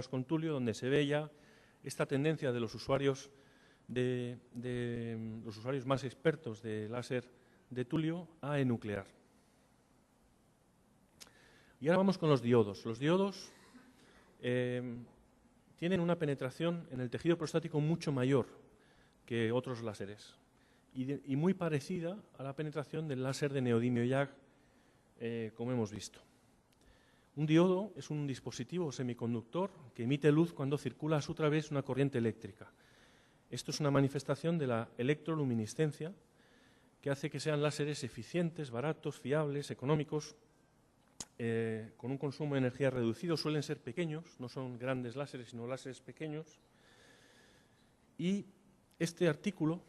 con Tulio, donde se ve ya esta tendencia de los usuarios los usuarios más expertos de láser de Tulio a enuclear. Y ahora vamos con los diodos. Los diodos tienen una penetración en el tejido prostático mucho mayor que otros láseres y muy parecida a la penetración del láser de neodimio YAG, como hemos visto. Un diodo es un dispositivo semiconductor que emite luz cuando circula a su través una corriente eléctrica. Esto es una manifestación de la electroluminiscencia que hace que sean láseres eficientes, baratos, fiables, económicos, con un consumo de energía reducido. Suelen ser pequeños, no son grandes láseres, sino láseres pequeños. Y este artículo,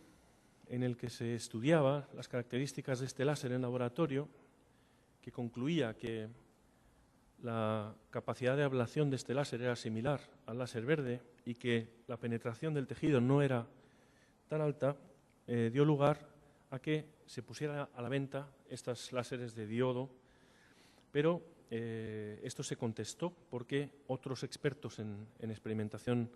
en el que se estudiaba las características de este láser en laboratorio, que concluía que la capacidad de ablación de este láser era similar al láser verde y que la penetración del tejido no era tan alta, dio lugar a que se pusiera a la venta estos láseres de diodo, pero esto se contestó porque otros expertos en experimentación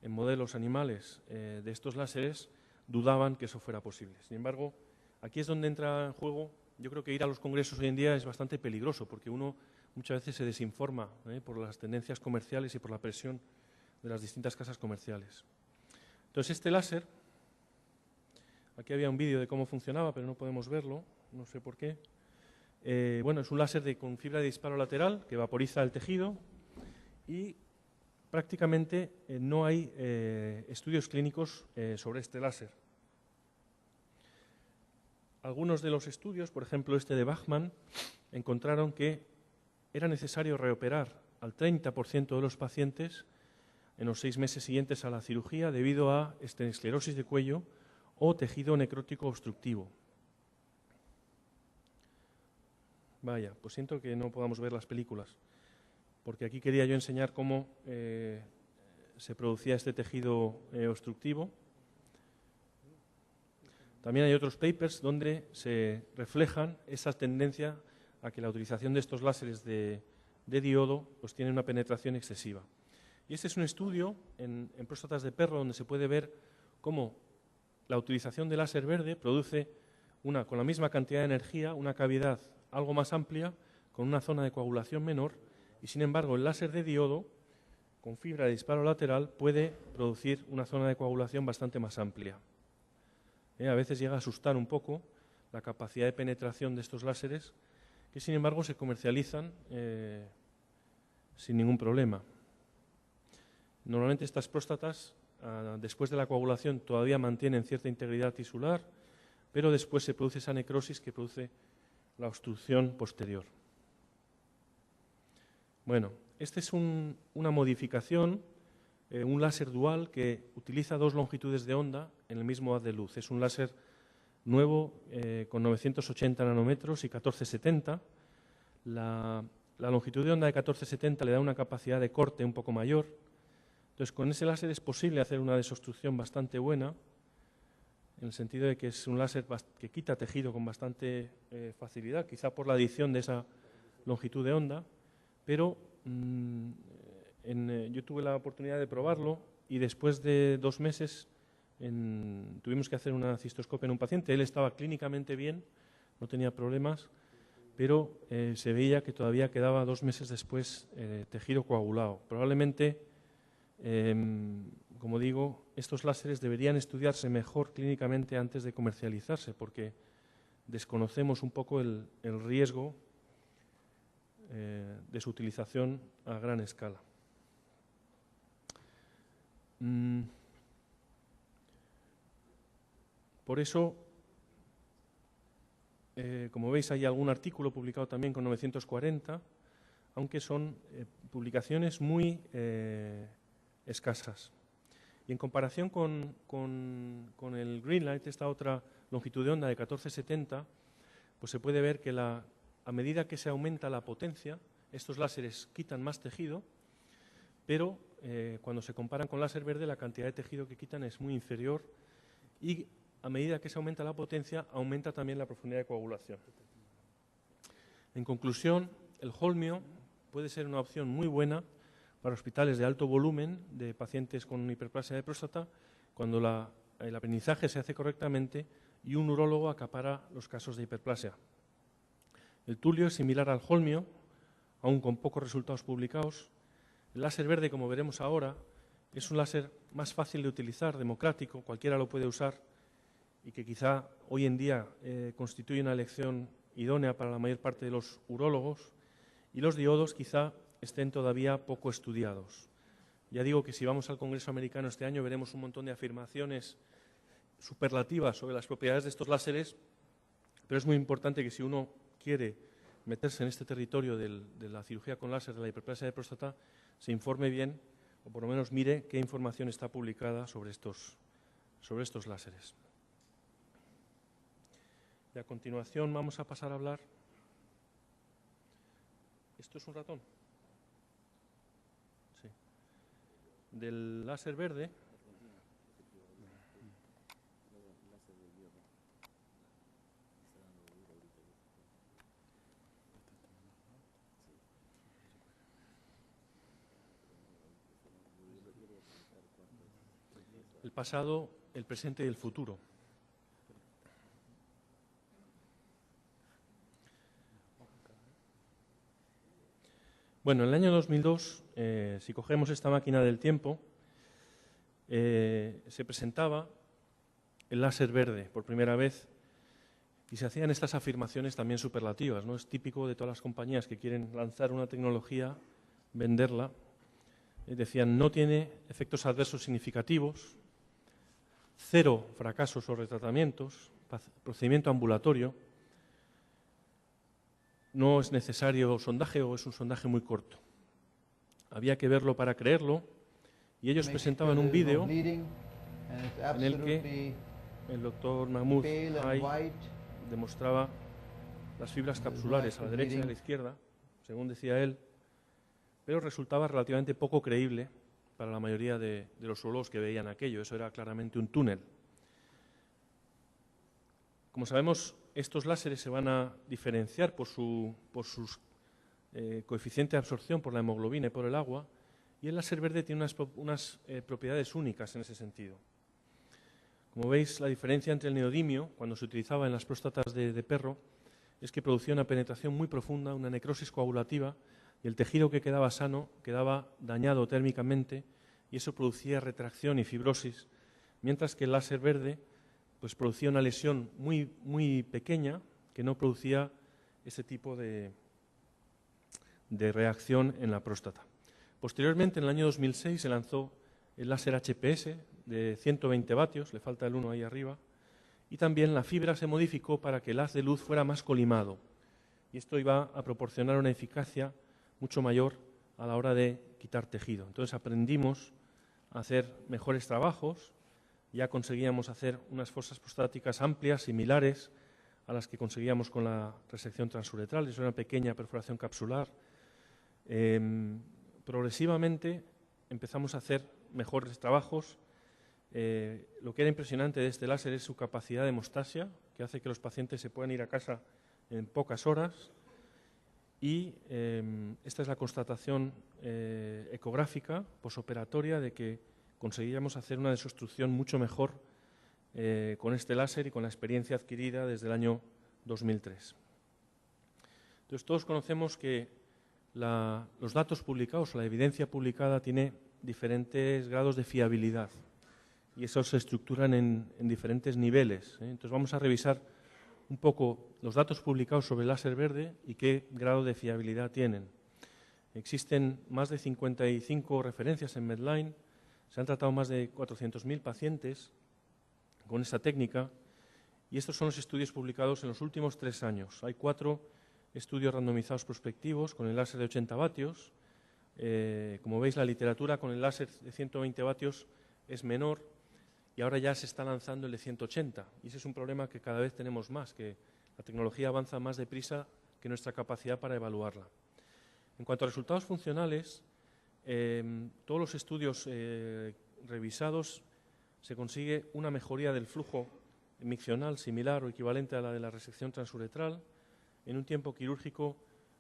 en modelos animales de estos láseres dudaban que eso fuera posible. Sin embargo, aquí es donde entra en juego. Yo creo que ir a los congresos hoy en día es bastante peligroso porque uno muchas veces se desinforma por las tendencias comerciales y por la presión de las distintas casas comerciales. Entonces, este láser, aquí había un vídeo de cómo funcionaba, pero no podemos verlo, no sé por qué. Bueno, es un láser con fibra de disparo lateral que vaporiza el tejido y prácticamente no hay estudios clínicos sobre este láser. Algunos de los estudios, por ejemplo este de Bachmann, encontraron que era necesario reoperar al 30% de los pacientes en los 6 meses siguientes a la cirugía debido a esclerosis de cuello o tejido necrótico obstructivo. Vaya, pues siento que no podamos ver las películas, porque aquí quería yo enseñar cómo se producía este tejido obstructivo. También hay otros papers donde se reflejan esa tendencia a que la utilización de estos láseres de diodo pues tiene una penetración excesiva. Y este es un estudio en próstatas de perro donde se puede ver cómo la utilización de láser verde produce con la misma cantidad de energía una cavidad algo más amplia con una zona de coagulación menor y sin embargo el láser de diodo con fibra de disparo lateral puede producir una zona de coagulación bastante más amplia. A veces llega a asustar un poco la capacidad de penetración de estos láseres que sin embargo se comercializan sin ningún problema. Normalmente estas próstatas, después de la coagulación, todavía mantienen cierta integridad tisular, pero después se produce esa necrosis que produce la obstrucción posterior. Bueno, esta es una modificación, un láser dual que utiliza 2 longitudes de onda en el mismo haz de luz. Es un láser nuevo con 980 nanómetros y 1470. La longitud de onda de 1470 le da una capacidad de corte un poco mayor. Entonces, con ese láser es posible hacer una desobstrucción bastante buena, en el sentido de que es un láser que quita tejido con bastante facilidad, quizá por la adición de esa longitud de onda, pero yo tuve la oportunidad de probarlo y después de 2 meses tuvimos que hacer una cistoscopia en un paciente. Él estaba clínicamente bien, no tenía problemas, pero se veía que todavía quedaba 2 meses después tejido coagulado. Probablemente, como digo, estos láseres deberían estudiarse mejor clínicamente antes de comercializarse, porque desconocemos un poco el riesgo de su utilización a gran escala. Por eso, como veis, hay algún artículo publicado también con 940, aunque son publicaciones muy escasas. Y en comparación con el Greenlight, esta otra longitud de onda de 1470, pues se puede ver que a medida que se aumenta la potencia, estos láseres quitan más tejido, pero cuando se comparan con láser verde, la cantidad de tejido que quitan es muy inferior y a medida que se aumenta la potencia, aumenta también la profundidad de coagulación. En conclusión, el holmio puede ser una opción muy buena para hospitales de alto volumen de pacientes con hiperplasia de próstata cuando el aprendizaje se hace correctamente y un urólogo acapara los casos de hiperplasia. El tulio es similar al holmio, aún con pocos resultados publicados. El láser verde, como veremos ahora, es un láser más fácil de utilizar, democrático, cualquiera lo puede usar y que quizá hoy en día constituye una elección idónea para la mayor parte de los urólogos, y los diodos quizá estén todavía poco estudiados. Ya digo que si vamos al Congreso Americano este año veremos un montón de afirmaciones superlativas sobre las propiedades de estos láseres, pero es muy importante que si uno quiere meterse en este territorio de la cirugía con láser de la hiperplasia de próstata, se informe bien o por lo menos mire qué información está publicada sobre estos láseres. Y a continuación vamos a pasar a hablar. ¿Esto es un ratón? Sí. Del láser verde. El pasado, el presente y el futuro. Bueno, en el año 2002, si cogemos esta máquina del tiempo, se presentaba el láser verde por primera vez y se hacían estas afirmaciones también superlativas, ¿no? Es típico de todas las compañías que quieren lanzar una tecnología, venderla. Decían, no tiene efectos adversos significativos, 0 fracasos o retratamientos, procedimiento ambulatorio, no es necesario sondaje o es un sondaje muy corto. Había que verlo para creerlo y ellos presentaban un vídeo en el que el doctor Mahmoud Hay demostraba las fibras capsulares a la derecha y a la izquierda, según decía él, pero resultaba relativamente poco creíble para la mayoría de los urólogos que veían aquello. Eso era claramente un túnel. Como sabemos, estos láseres se van a diferenciar por su coeficiente de absorción por la hemoglobina y por el agua, y el láser verde tiene unas propiedades únicas en ese sentido. Como veis, la diferencia entre el neodimio, cuando se utilizaba en las próstatas de perro, es que producía una penetración muy profunda, una necrosis coagulativa, y el tejido que quedaba sano quedaba dañado térmicamente, y eso producía retracción y fibrosis, mientras que el láser verde pues producía una lesión muy, muy pequeña que no producía ese tipo de reacción en la próstata. Posteriormente, en el año 2006, se lanzó el láser HPS de 120 vatios, le falta el 1 ahí arriba, y también la fibra se modificó para que el haz de luz fuera más colimado, y esto iba a proporcionar una eficacia mucho mayor a la hora de quitar tejido. Entonces aprendimos a hacer mejores trabajos. Ya conseguíamos hacer unas fosas prostáticas amplias, similares a las que conseguíamos con la resección transuretral. Es una pequeña perforación capsular. Progresivamente empezamos a hacer mejores trabajos. Lo que era impresionante de este láser es su capacidad de hemostasia, que hace que los pacientes se puedan ir a casa en pocas horas. Y esta es la constatación ecográfica posoperatoria de que conseguíamos hacer una desobstrucción mucho mejor con este láser y con la experiencia adquirida desde el año 2003. Entonces, todos conocemos que los datos publicados o la evidencia publicada tiene diferentes grados de fiabilidad y esos se estructuran en diferentes niveles. Entonces, vamos a revisar un poco los datos publicados sobre el láser verde y qué grado de fiabilidad tienen. Existen más de 55 referencias en Medline. Se han tratado más de 400.000 pacientes con esta técnica y estos son los estudios publicados en los últimos 3 años. Hay 4 estudios randomizados prospectivos con el láser de 80 vatios. Como veis, la literatura con el láser de 120 vatios es menor y ahora ya se está lanzando el de 180. Y ese es un problema que cada vez tenemos más, que la tecnología avanza más deprisa que nuestra capacidad para evaluarla. En cuanto a resultados funcionales, todos los estudios revisados se consigue una mejoría del flujo miccional similar o equivalente a la de la resección transuretral en un tiempo quirúrgico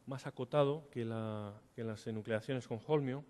más acotado que las enucleaciones con holmio.